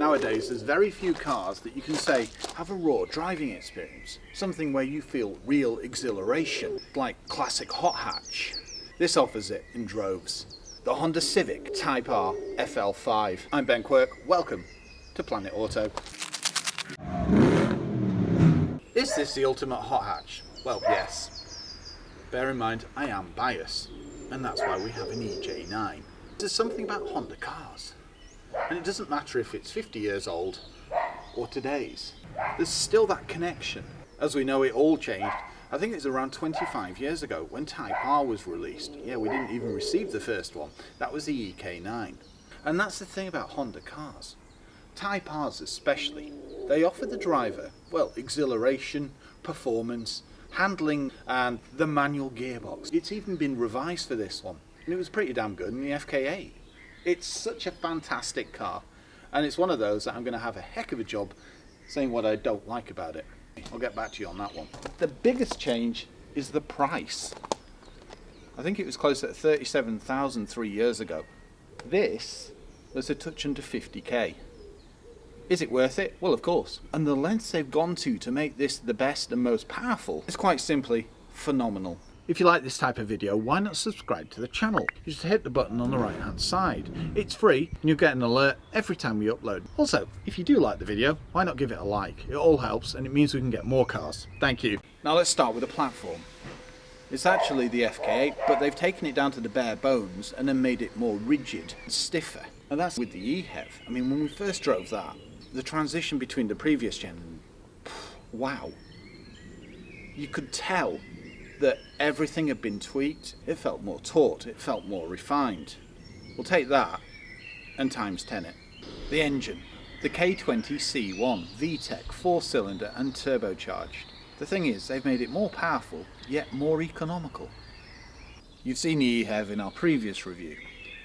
Nowadays, there's very few cars that you can say have a raw driving experience, something where you feel real exhilaration, like classic hot hatch. This offers it in droves. The Honda Civic Type R FL5. I'm Ben Quirk, welcome to Planet Auto. Is this the ultimate hot hatch? Well, yes. Bear in mind, I am biased, and that's why we have an EJ9. There's something about Honda cars, and it doesn't matter if it's 50 years old or today's. There's still that connection. As we know, it all changed. I think it's around 25 years ago when Type R was released. Yeah, we didn't even receive the first one. That was the EK9. And that's the thing about Honda cars. Type Rs especially. They offer the driver, well, exhilaration, performance, handling, and the manual gearbox. It's even been revised for this one, and it was pretty damn good in the FK8. It's such a fantastic car, and it's one of those that I'm going to have a heck of a job saying what I don't like about it. I'll get back to you on that one. The biggest change is the price. I think it was close at 37,000 3 years ago. This was a touch under 50k. Is it worth it? Well, of course. And the lengths they've gone to make this the best and most powerful is quite simply phenomenal. If you like this type of video, why not subscribe to the channel? You just hit the button on the right hand side. It's free and you'll get an alert every time we upload. Also, if you do like the video, why not give it a like? It all helps and it means we can get more cars. Thank you. Now let's start with the platform. It's actually the FK8, but they've taken it down to the bare bones and then made it more rigid and stiffer. And that's with the EHEV. I mean, when we first drove that, the transition between the previous gen, wow. You could tell that everything had been tweaked. It felt more taut, it felt more refined. We'll take that and times 10 it. The engine, the K20C1 VTEC 4-cylinder and turbocharged. The thing is, they've made it more powerful yet more economical. You've seen the EHEV in our previous review.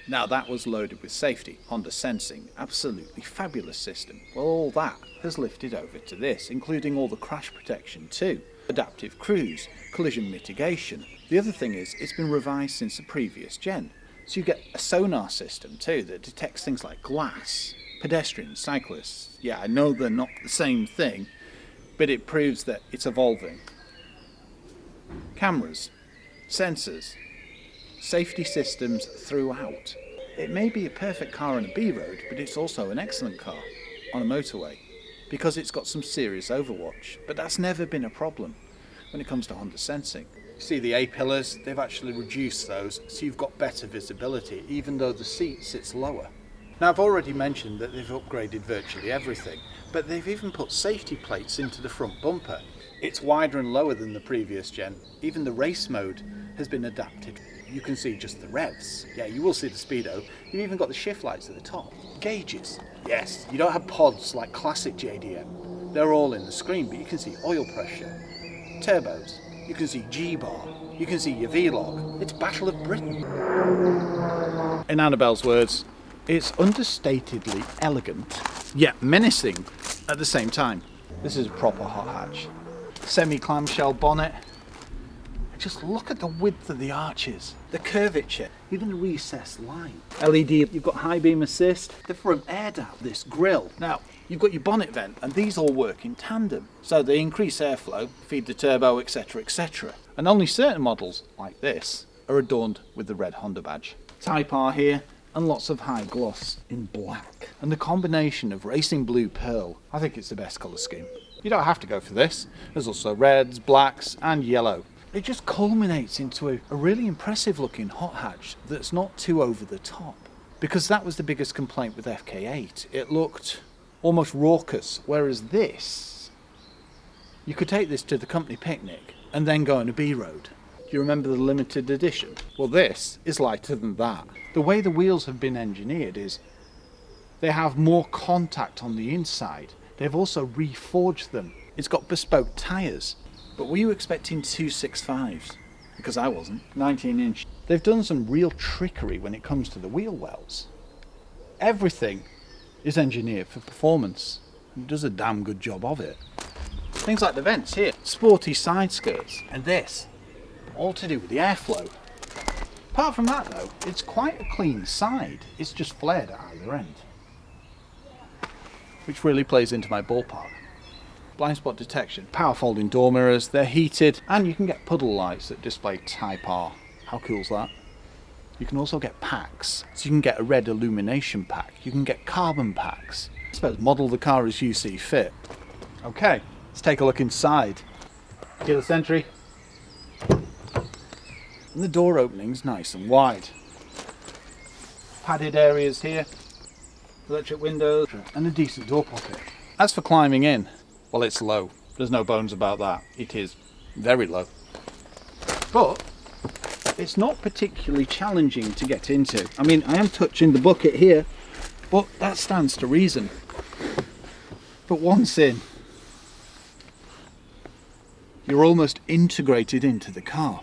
Now that was loaded with safety, Honda Sensing, absolutely fabulous system. Well, all that has lifted over to this, including all the crash protection too. Adaptive cruise, collision mitigation. The other thing is, it's been revised since the previous gen. So you get a sonar system too that detects things like glass, pedestrians, cyclists. Yeah, I know they're not the same thing, but it proves that it's evolving. Cameras, sensors, safety systems throughout. It may be a perfect car on a B road, but it's also an excellent car on a motorway, because it's got some serious overwatch, but that's never been a problem when it comes to Honda Sensing. You see the A-pillars, they've actually reduced those, so you've got better visibility, even though the seat sits lower. Now I've already mentioned that they've upgraded virtually everything, but they've even put safety plates into the front bumper. It's wider and lower than the previous gen. Even the race mode has been adapted. You can see just the revs. Yeah, you will see the speedo. You've even got the shift lights at the top. Gauges. Yes, you don't have pods like classic JDM. They're all in the screen, but you can see oil pressure. Turbos. You can see G-bar. You can see your V-log. It's Battle of Britain. In Annabelle's words, it's understatedly elegant, yet menacing at the same time. This is a proper hot hatch. Semi-clamshell bonnet. Just look at the width of the arches, the curvature, even the recessed line. LED, you've got high beam assist, the front air dap, this grille. Now, you've got your bonnet vent, and these all work in tandem. So they increase airflow, feed the turbo, etc, etc. And only certain models, like this, are adorned with the red Honda badge. Type R here, and lots of high gloss in black. And the combination of racing blue pearl, I think it's the best colour scheme. You don't have to go for this. There's also reds, blacks, and yellow. It just culminates into a really impressive looking hot hatch that's not too over the top. Because that was the biggest complaint with FK8. It looked almost raucous, whereas this, you could take this to the company picnic and then go on a B road. Do you remember the limited edition? Well, this is lighter than that. The way the wheels have been engineered is they have more contact on the inside. They've also reforged them. It's got bespoke tyres. But were you expecting 265s? Because I wasn't. 19-inch. They've done some real trickery when it comes to the wheel wells. Everything is engineered for performance. It does a damn good job of it. Things like the vents here, sporty side skirts, and this, all to do with the airflow. Apart from that though, it's quite a clean side. It's just flared at either end. which really plays into my ballpark. Blind spot detection, power folding door mirrors, they're heated, and you can get puddle lights that display Type R. How cool is that? You can also get packs, so you can get a red illumination pack, you can get carbon packs. I suppose model the car as you see fit. Okay, let's take a look inside. Keyless entry. And the door opening's nice and wide. Padded areas here, electric windows, and a decent door pocket. As for climbing in, well, it's low. There's no bones about that. It is very low. But it's not particularly challenging to get into. I mean, I am touching the bucket here, but that stands to reason. But once in, you're almost integrated into the car.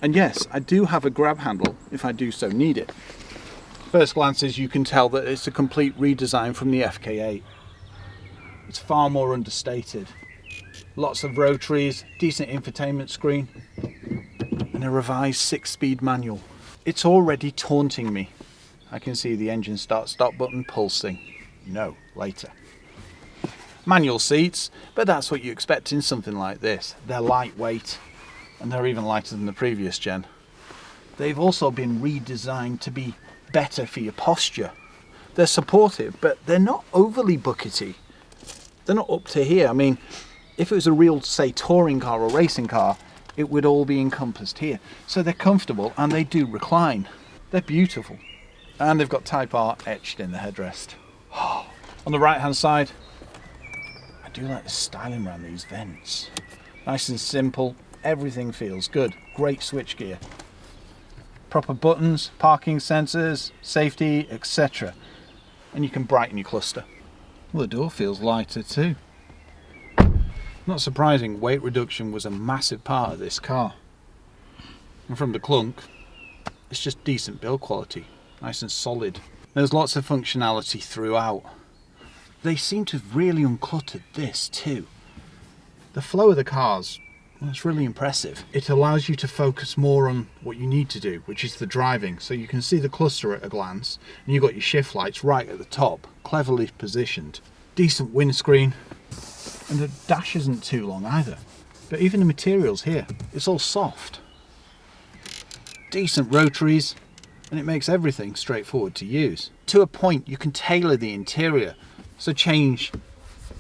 And yes, I do have a grab handle if I do so need it. First glances, you can tell that it's a complete redesign from the FK8. It's far more understated. Lots of rotaries, decent infotainment screen, and a revised 6-speed manual. It's already taunting me. I can see the engine start-stop button pulsing. No, later. Manual seats, but that's what you expect in something like this. They're lightweight, and they're even lighter than the previous gen. They've also been redesigned to be better for your posture. They're supportive, but they're not overly buckety. They're not up to here. I mean, if it was a real, say, touring car or racing car, it would all be encompassed here. So they're comfortable and they do recline. They're beautiful. And they've got Type R etched in the headrest. On the right hand side, I do like the styling around these vents. Nice and simple. Everything feels good. Great switchgear. Proper buttons, parking sensors, safety, etc. And you can brighten your cluster. Well, the door feels lighter too. Not surprising, weight reduction was a massive part of this car. And from the clunk, it's just decent build quality, nice and solid. There's lots of functionality throughout. They seem to have really uncluttered this too. The flow of the cars, well, it's really impressive. It allows you to focus more on what you need to do, which is the driving. So you can see the cluster at a glance, and you've got your shift lights right at the top, cleverly positioned. Decent windscreen, and the dash isn't too long either. But even the materials here, it's all soft. Decent rotaries, and it makes everything straightforward to use. To a point, you can tailor the interior, so change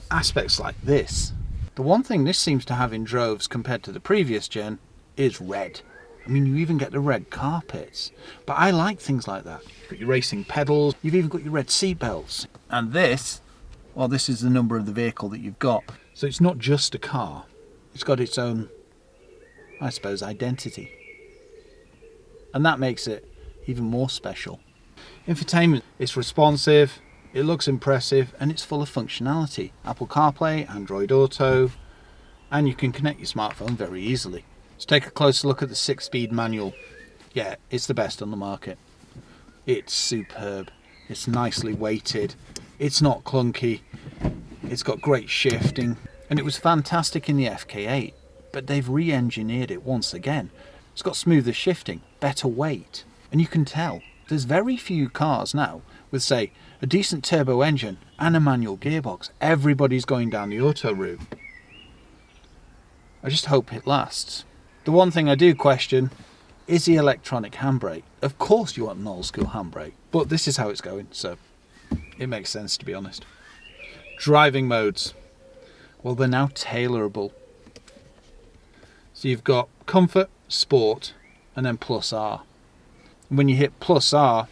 aspects like this. The one thing this seems to have in droves compared to the previous gen is red. I mean, you even get the red carpets. But I like things like that. You've got your racing pedals, you've even got your red seat belts. And this, well, this is the number of the vehicle that you've got. So it's not just a car. It's got its own, I suppose, identity. And that makes it even more special. Infotainment, it's responsive, it looks impressive, and it's full of functionality. Apple CarPlay, Android Auto, and you can connect your smartphone very easily. Let's take a closer look at the 6-speed manual. Yeah, it's the best on the market. It's superb. It's nicely weighted. It's not clunky. It's got great shifting. And it was fantastic in the FK8, but they've re-engineered it once again. It's got smoother shifting, better weight. And you can tell, there's very few cars now with, say, a decent turbo engine and a manual gearbox. Everybody's going down the auto route. I just hope it lasts. The one thing I do question is the electronic handbrake. Of course you want an old school handbrake, but this is how it's going, so it makes sense, to be honest. Driving modes. Well, they're now tailorable. So you've got Comfort, Sport, and then Plus R. And when you hit Plus R,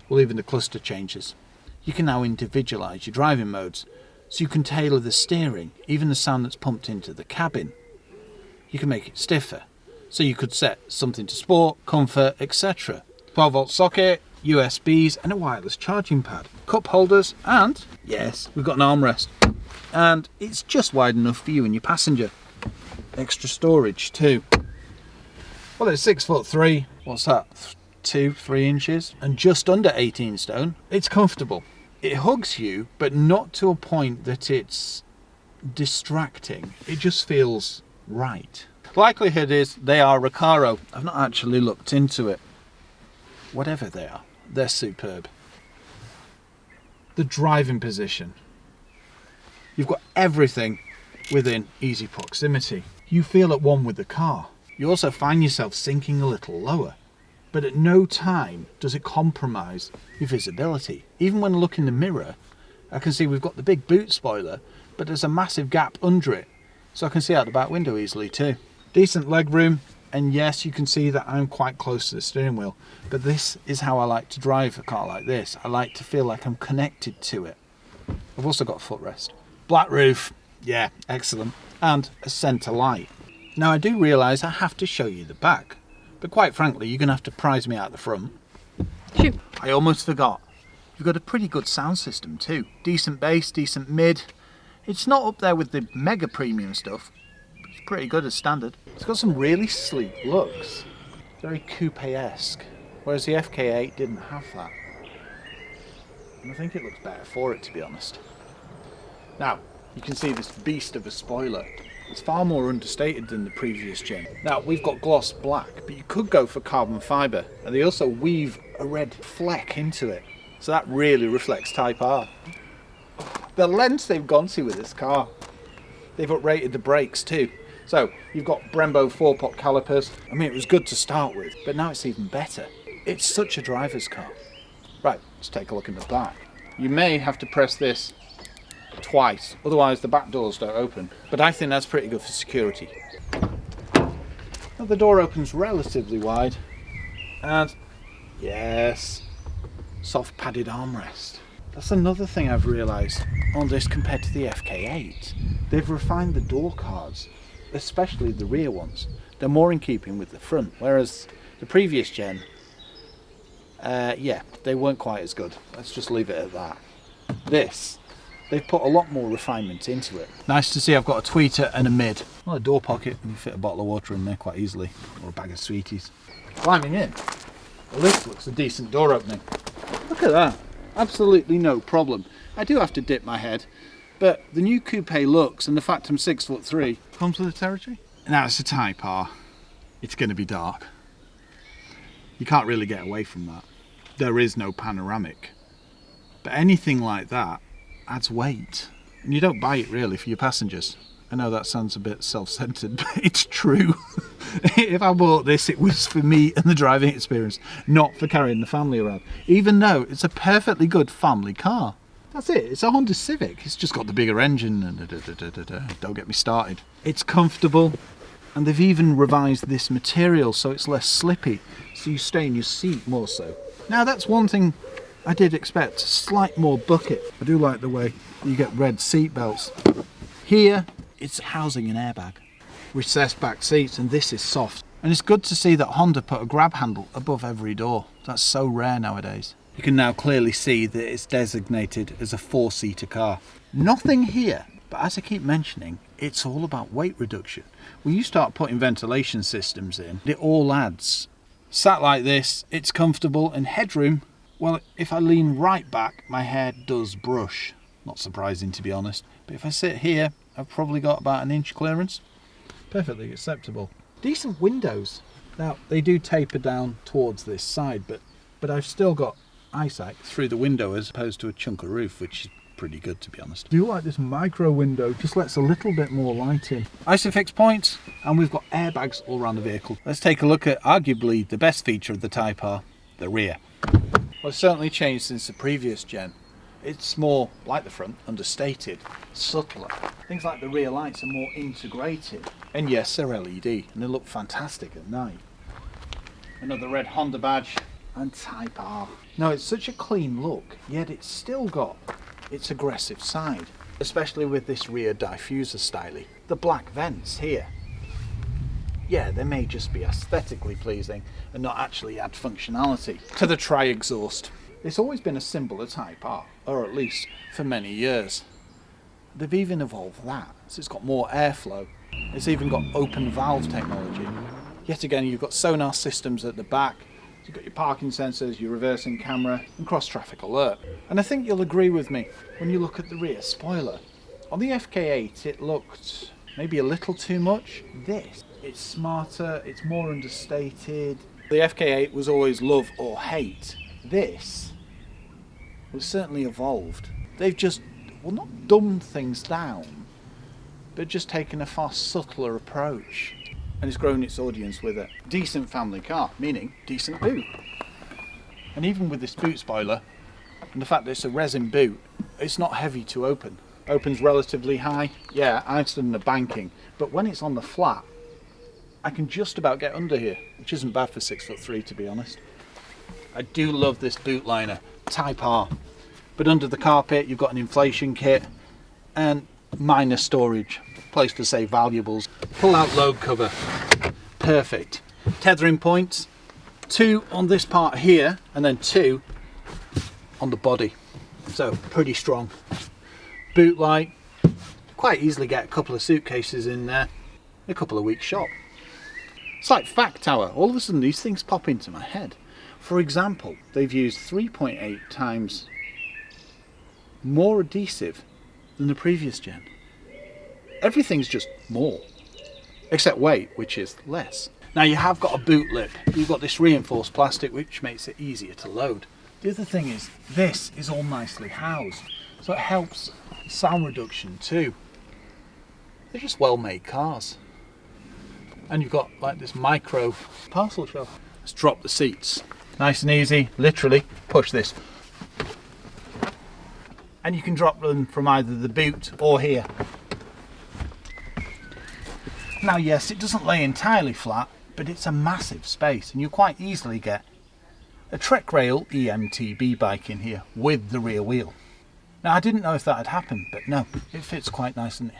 well, even the cluster changes. You can now individualize your driving modes, so you can tailor the steering, even the sound that's pumped into the cabin. You can make it stiffer, so you could set something to Sport, Comfort, etc. 12-volt socket, USBs, and a wireless charging pad. Cup holders, and yes, we've got an armrest. And it's just wide enough for you and your passenger. Extra storage too. Well, it's 6'3". What's that? 2-3 inches, and just under 18 stone. It's comfortable. It hugs you, but not to a point that it's distracting. It just feels right. Likelihood is they are Recaro. I've not actually looked into it. Whatever they are, they're superb. The driving position. You've got everything within easy proximity. You feel at one with the car. You also find yourself sinking a little lower, but at no time does it compromise your visibility. Even when I look in the mirror, I can see we've got the big boot spoiler, but there's a massive gap under it, so I can see out the back window easily too. Decent leg room, and yes, you can see that I'm quite close to the steering wheel, but this is how I like to drive a car like this. I like to feel like I'm connected to it. I've also got a footrest. Black roof, yeah, excellent, and a centre light. Now I do realise I have to show you the back, but quite frankly, you're going to have to prise me out the front. Shoot. I almost forgot. You've got a pretty good sound system too. Decent bass, decent mid. It's not up there with the mega premium stuff, but it's pretty good as standard. It's got some really sleek looks. Very coupe-esque, whereas the FK8 didn't have that. And I think it looks better for it, to be honest. Now, you can see this beast of a spoiler. It's far more understated than the previous gen. Now, we've got gloss black, but you could go for carbon fibre, and they also weave a red fleck into it. So that really reflects Type R. The lengths they've gone to with this car. They've uprated the brakes too. So, you've got Brembo 4-pot calipers. I mean, it was good to start with, but now it's even better. It's such a driver's car. Right, let's take a look in the back. You may have to press this twice, otherwise the back doors don't open. But I think that's pretty good for security. Now the door opens relatively wide, and yes, soft padded armrest. That's another thing I've realised on this compared to the FK8. They've refined the door cards, especially the rear ones. They're more in keeping with the front, whereas the previous gen, yeah, they weren't quite as good. Let's just leave it at that. This, they've put a lot more refinement into it. Nice to see I've got a tweeter and a mid. Well, a door pocket, you can fit a bottle of water in there quite easily, or a bag of sweeties. Climbing in, well, this looks a decent door opening. Look at that, absolutely no problem. I do have to dip my head, but the new coupe looks, and the fact I'm 6'3" comes with the territory. Now it's a Type R, it's going to be dark. You can't really get away from that. There is no panoramic. But anything like that adds weight. And you don't buy it really for your passengers. I know that sounds a bit self-centered, but it's true. If I bought this, it was for me and the driving experience, not for carrying the family around. Even though it's a perfectly good family car. That's it, it's a Honda Civic. It's just got the bigger engine. Don't get me started. It's comfortable, and they've even revised this material so it's less slippy, so you stay in your seat more so. Now that's one thing I did expect, slight more bucket. I do like the way you get red seat belts. Here, it's housing an airbag. Recessed back seats, and this is soft. And it's good to see that Honda put a grab handle above every door. That's so rare nowadays. You can now clearly see that it's designated as a 4-seater car. Nothing here, but as I keep mentioning, it's all about weight reduction. When you start putting ventilation systems in, it all adds. Sat like this, it's comfortable, and headroom, well, if I lean right back, my hair does brush. Not surprising, to be honest. But if I sit here, I've probably got about an inch clearance. Perfectly acceptable. Decent windows. Now, they do taper down towards this side, but I've still got eyesight through the window as opposed to a chunk of roof, which is pretty good, to be honest. I do like this micro window, just lets a little bit more light in. Isofix points, and we've got airbags all around the vehicle. Let's take a look at arguably the best feature of the Type R, the rear. Well, it's certainly changed since the previous gen. It's more, like the front, understated, subtler. Things like the rear lights are more integrated. And yes, they're LED, and they look fantastic at night. Another red Honda badge, and Type R. Now, it's such a clean look, yet it's still got its aggressive side, especially with this rear diffuser styling. The black vents here. Yeah, they may just be aesthetically pleasing and not actually add functionality. To the tri-exhaust. It's always been a symbol of Type R, or at least for many years. They've even evolved that, so it's got more airflow. It's even got open valve technology. Yet again, you've got sonar systems at the back. You've got your parking sensors, your reversing camera, and cross-traffic alert. And I think you'll agree with me when you look at the rear spoiler. On the FK8, it looked maybe a little too much. This, it's smarter, it's more understated. The FK8 was always love or hate. This was certainly evolved. They've just well, not dumbed things down, but just taken a far subtler approach. And it's grown its audience with a decent family car, meaning decent boot. And even with this boot spoiler, and the fact that it's a resin boot, it's not heavy to open. Opens relatively high. Yeah, I've stood in the banking, but when it's on the flat, I can just about get under here, which isn't bad for 6'3", to be honest. I do love this boot liner, Type R. But under the carpet, you've got an inflation kit and minor storage, place to save valuables. Pull out load cover, perfect. Tethering points, 2 on this part here, and then 2 on the body. So pretty strong. Boot light, quite easily get a couple of suitcases in there, a couple of weeks shop. It's like Fact Tower, all of a sudden these things pop into my head. For example, they've used 3.8 times more adhesive than the previous gen. Everything's just more, except weight, which is less. Now you have got a boot lip, you've got this reinforced plastic which makes it easier to load. The other thing is, this is all nicely housed, so it helps sound reduction too. They're just well made cars. And you've got like this micro parcel shelf. Let's drop the seats. Nice and easy, literally push this. And you can drop them from either the boot or here. Now yes, it doesn't lay entirely flat, but it's a massive space and you quite easily get a Trek Rail EMTB bike in here with the rear wheel. Now I didn't know if that had happened, but no, it fits quite nicely.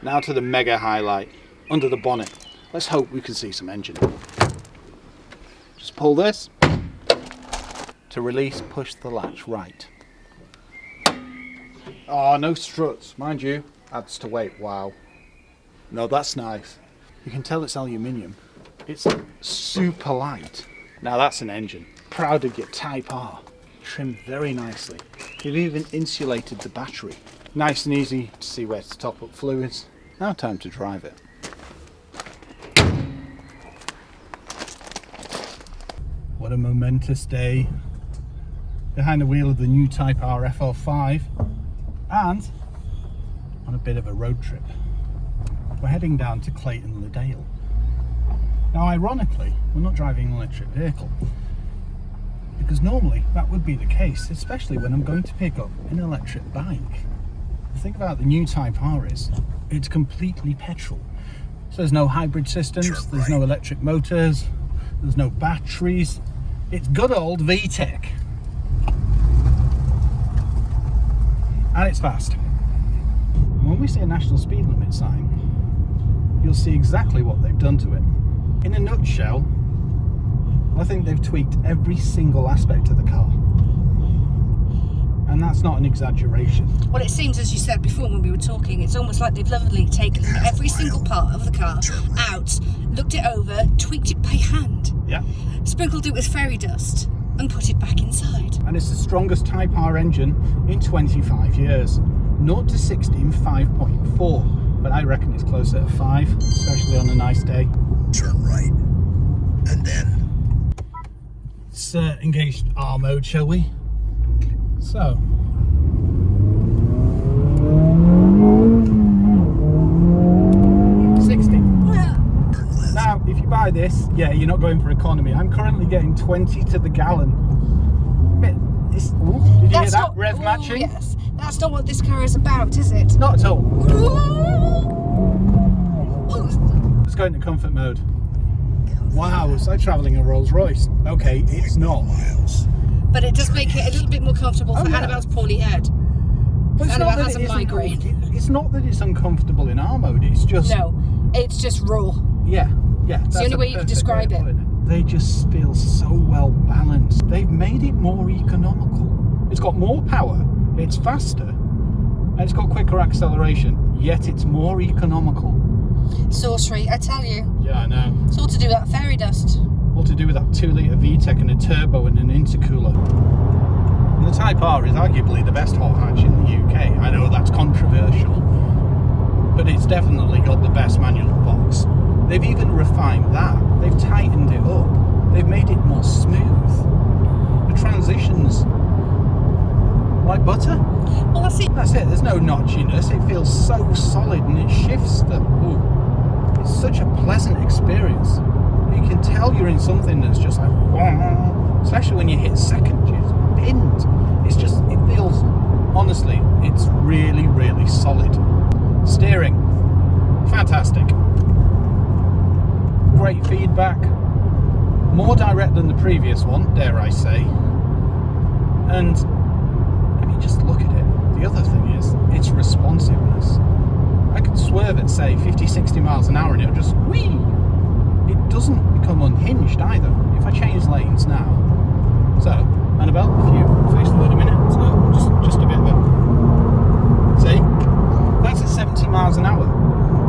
Now to the mega highlight, under the bonnet. Let's hope we can see some engine. Just pull this. To release, push the latch right. Oh, no struts, mind you, adds to weight, wow. No, that's nice. You can tell it's aluminium. It's super light. Now that's an engine. Proud of your Type R. Trimmed very nicely. You've even insulated the battery. Nice and easy to see where to top up fluids. Now time to drive it. What a momentous day. Behind the wheel of the new Type R FL5 and on a bit of a road trip. We're heading down to Clayton-le-Dale. Now ironically, we're not driving an electric vehicle because normally that would be the case, especially when I'm going to pick up an electric bike. The thing about the new Type R is it's completely petrol. So there's no hybrid systems, there's no electric motors, there's no batteries. It's good old VTEC. And it's fast. When we see a national speed limit sign, you'll see exactly what they've done to it. In a nutshell, I think they've tweaked every single aspect of the car. And that's not an exaggeration. Well, it seems, as you said before when we were talking, it's almost like they've lovingly taken every single part of the car out, looked it over, tweaked it by hand, sprinkled it with fairy dust and put it back inside. And it's the strongest Type R engine in 25 years. 0 to 60 in 5.4, but I reckon it's closer to 5, especially on a nice day. Turn right, and then... Let's engage R mode, shall we? So... Now, if you buy this, yeah, you're not going for economy. I'm currently getting 20 to the gallon. Did you hear that? Rev matching? Yes, that's not what this car is about, is it? Not at all. Let's go into comfort mode. Wow, it's like travelling a Rolls Royce. Okay, it's not. But it does make it a little bit more comfortable for Annabelle's poorly head. Annabelle has a migraine. It's not that it's uncomfortable in R mode, it's just... No, it's just raw. Yeah. It's the only way you can describe it. They just feel so well balanced. They've made it more economical. It's got more power, it's faster, and it's got quicker acceleration, yet it's more economical. Sorcery, I tell you. Yeah, I know. It's all to do with that fairy dust. All to do with that 2-litre VTEC and a turbo and an intercooler. And the Type R is arguably the best hot hatch in the UK. I know that's controversial, but it's definitely got the best manual box. They've even refined that. They've tightened it up. They've made it more smooth. The transitions Like butter? Well, that's it. That's it, there's no notchiness. It feels so solid and it shifts them. Ooh. It's such a pleasant experience. You can tell you're in something that's just like, wah, especially when you hit second, you're pinned. It's just, it feels, honestly, it's really, really solid. Steering, fantastic. Great feedback. More direct than the previous one, dare I say. And I mean, just look at it. The other thing is, its responsiveness. I could swerve at, say, 50, 60 miles an hour and it'll just whee! It doesn't become unhinged either. If I change lanes now, so, Annabelle, if you face the word a minute, so just a bit of a, see? That's at 70 miles an hour.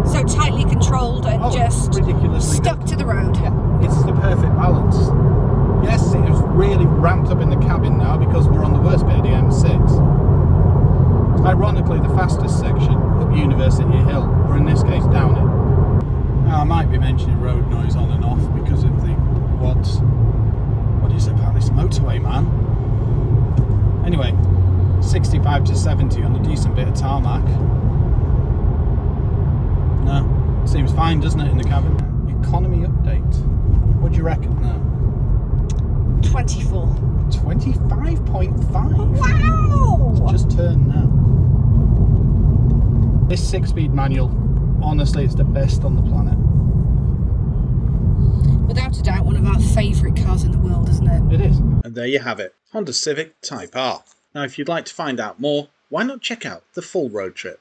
So tightly controlled and just ridiculously stuck good. to the road. Yeah, it's the perfect balance. Yes, it is really ramped up in the cabin now because we're on the worst bit of the M6. Ironically, the fastest section up University Hill, or in this case down it. Now, I might be mentioning road noise on and off because of the wads. What do you say about this motorway, man? Anyway, 65 to 70 on a decent bit of tarmac. No, seems fine, doesn't it, in the cabin? Economy update. What do you reckon now? 24. 25.5. Wow! Just turned now. This 6-speed manual, honestly, it's the best on the planet. Without a doubt, one of our favourite cars in the world, isn't it? It is. And there you have it, Honda Civic Type R. Now, if you'd like to find out more, why not check out the full road trip?